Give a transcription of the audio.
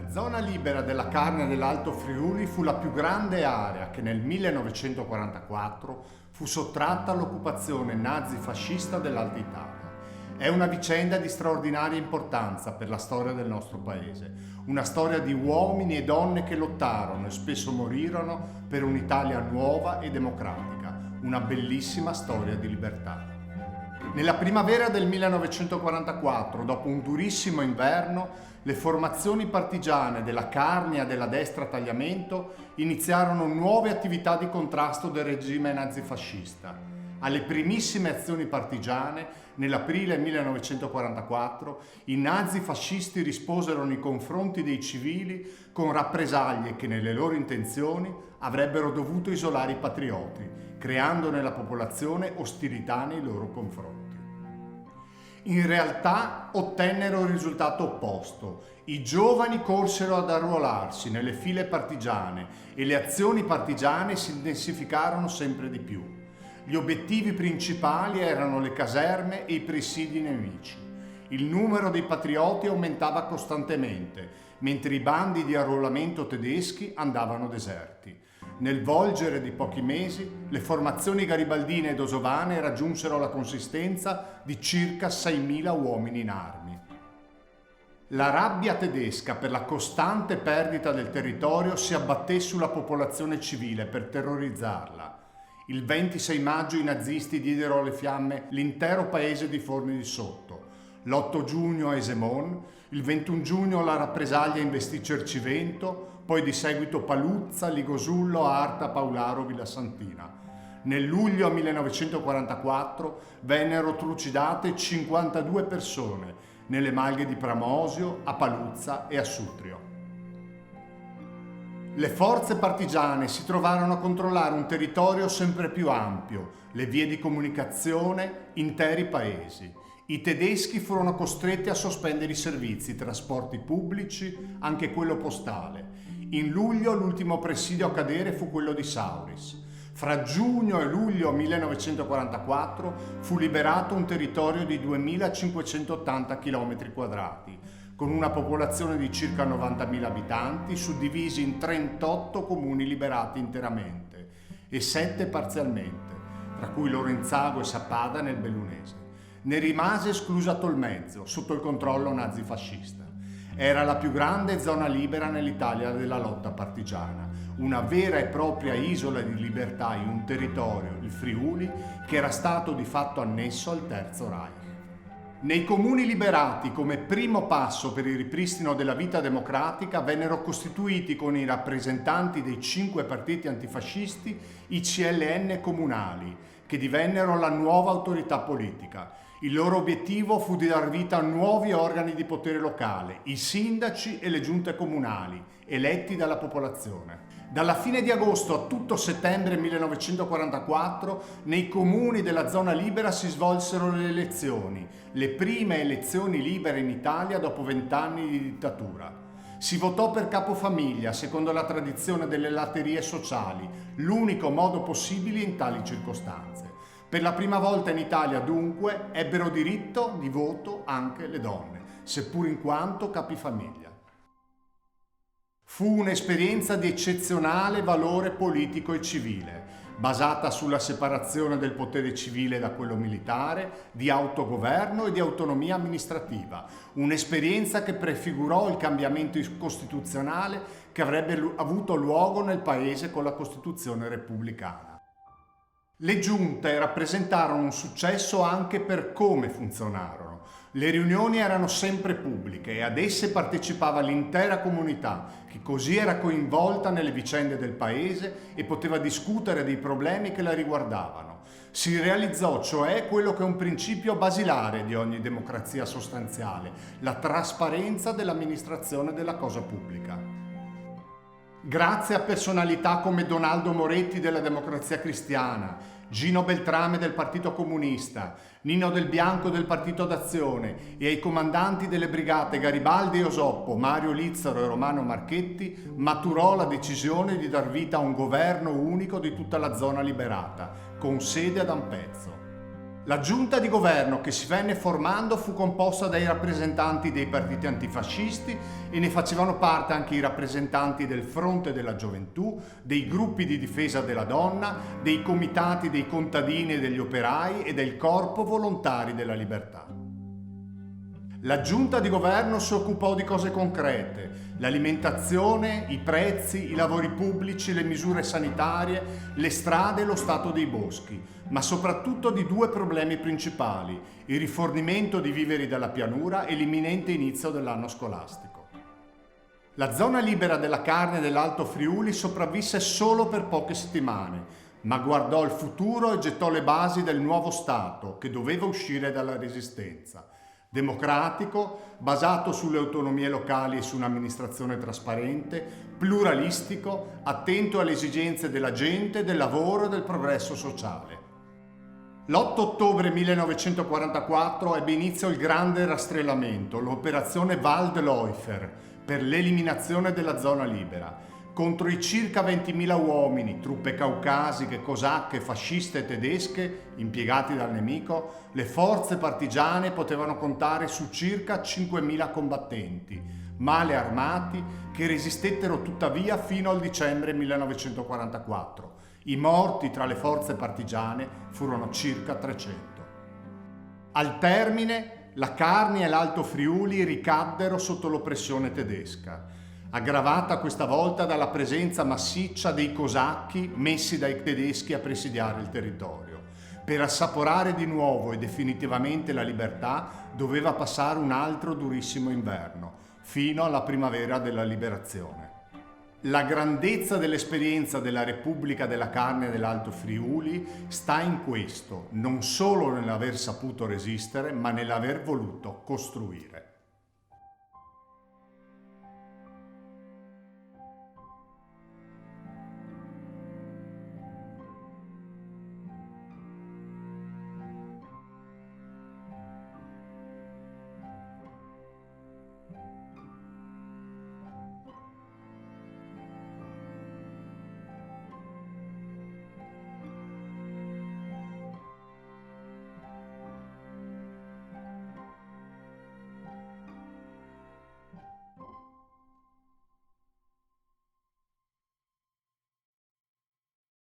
La zona libera della Carnia dell'Alto Friuli fu la più grande area che nel 1944 fu sottratta all'occupazione nazifascista dell'Alta Italia. È una vicenda di straordinaria importanza per la storia del nostro paese, una storia di uomini e donne che lottarono e spesso morirono per un'Italia nuova e democratica, una bellissima storia di libertà. Nella primavera del 1944, dopo un durissimo inverno, le formazioni partigiane della Carnia e della Destra Tagliamento iniziarono nuove attività di contrasto del regime nazifascista. Alle primissime azioni partigiane, nell'aprile 1944, i nazifascisti risposero nei confronti dei civili con rappresaglie che nelle loro intenzioni avrebbero dovuto isolare i patrioti, creando nella popolazione ostilità nei loro confronti. In realtà ottennero il risultato opposto. I giovani corsero ad arruolarsi nelle file partigiane e le azioni partigiane si intensificarono sempre di più. Gli obiettivi principali erano le caserme e i presidi nemici. Il numero dei patrioti aumentava costantemente, mentre i bandi di arruolamento tedeschi andavano deserti. Nel volgere di pochi mesi, le formazioni garibaldine ed osovane raggiunsero la consistenza di circa 6.000 uomini in armi. La rabbia tedesca per la costante perdita del territorio si abbatté sulla popolazione civile per terrorizzarla. Il 26 maggio i nazisti diedero alle fiamme l'intero paese di Forni di Sotto. L'8 giugno a Esemon, il 21 giugno la rappresaglia investì Cercivento, poi di seguito Paluzza, Ligosullo, Arta, Paularo, Villasantina. Nel luglio 1944 vennero trucidate 52 persone nelle malghe di Pramosio, a Paluzza e a Sutrio. Le forze partigiane si trovarono a controllare un territorio sempre più ampio, le vie di comunicazione, interi paesi. I tedeschi furono costretti a sospendere i servizi, i trasporti pubblici, anche quello postale. In luglio l'ultimo presidio a cadere fu quello di Sauris. Fra giugno e luglio 1944 fu liberato un territorio di 2.580 km², con una popolazione di circa 90.000 abitanti, suddivisi in 38 comuni liberati interamente e 7 parzialmente, tra cui Lorenzago e Sappada nel Bellunese. Ne rimase esclusa Tolmezzo, sotto il controllo nazifascista. Era la più grande zona libera nell'Italia della lotta partigiana, una vera e propria isola di libertà in un territorio, il Friuli, che era stato di fatto annesso al Terzo Reich. Nei comuni liberati, come primo passo per il ripristino della vita democratica, vennero costituiti con i rappresentanti dei 5 partiti antifascisti i CLN comunali, che divennero la nuova autorità politica. Il loro obiettivo fu di dar vita a nuovi organi di potere locale, i sindaci e le giunte comunali, eletti dalla popolazione. Dalla fine di agosto a tutto settembre 1944, nei comuni della zona libera si svolsero le elezioni, le prime elezioni libere in Italia dopo 20 anni di dittatura. Si votò per capofamiglia, secondo la tradizione delle latterie sociali, l'unico modo possibile in tali circostanze. Per la prima volta in Italia, dunque, ebbero diritto di voto anche le donne, seppur in quanto capifamiglia. Fu un'esperienza di eccezionale valore politico e civile, basata sulla separazione del potere civile da quello militare, di autogoverno e di autonomia amministrativa, un'esperienza che prefigurò il cambiamento costituzionale che avrebbe avuto luogo nel Paese con la Costituzione repubblicana. Le giunte rappresentarono un successo anche per come funzionarono. Le riunioni erano sempre pubbliche e ad esse partecipava l'intera comunità, che così era coinvolta nelle vicende del paese e poteva discutere dei problemi che la riguardavano. Si realizzò cioè quello che è un principio basilare di ogni democrazia sostanziale, la trasparenza dell'amministrazione della cosa pubblica. Grazie a personalità come Donaldo Moretti della Democrazia Cristiana, Gino Beltrame del Partito Comunista, Nino Del Bianco del Partito d'Azione e ai comandanti delle brigate Garibaldi e Osoppo, Mario Lizzaro e Romano Marchetti, maturò la decisione di dar vita a un governo unico di tutta la zona liberata, con sede ad Ampezzo. La giunta di governo che si venne formando fu composta dai rappresentanti dei partiti antifascisti e ne facevano parte anche i rappresentanti del Fronte della Gioventù, dei gruppi di difesa della donna, dei comitati dei contadini e degli operai e del Corpo Volontari della Libertà. La giunta di governo si occupò di cose concrete: l'alimentazione, i prezzi, i lavori pubblici, le misure sanitarie, le strade e lo stato dei boschi, ma soprattutto di due problemi principali: il rifornimento di viveri dalla pianura e l'imminente inizio dell'anno scolastico. La zona libera della carne dell'Alto Friuli sopravvisse solo per poche settimane, ma guardò il futuro e gettò le basi del nuovo Stato che doveva uscire dalla resistenza. Democratico, basato sulle autonomie locali e su un'amministrazione trasparente, pluralistico, attento alle esigenze della gente, del lavoro e del progresso sociale. L'8 ottobre 1944 ebbe inizio il grande rastrellamento, l'operazione Waldläufer, per l'eliminazione della zona libera. Contro i circa 20.000 uomini, truppe caucasiche, cosacche, fasciste e tedesche, impiegati dal nemico, le forze partigiane potevano contare su circa 5.000 combattenti, male armati, che resistettero tuttavia fino al dicembre 1944. I morti tra le forze partigiane furono circa 300. Al termine, la Carnia e l'Alto Friuli ricaddero sotto l'oppressione tedesca, aggravata questa volta dalla presenza massiccia dei cosacchi messi dai tedeschi a presidiare il territorio. Per assaporare di nuovo e definitivamente la libertà doveva passare un altro durissimo inverno, fino alla primavera della liberazione. La grandezza dell'esperienza della Repubblica della Carnia dell'Alto Friuli sta in questo, non solo nell'aver saputo resistere, ma nell'aver voluto costruire.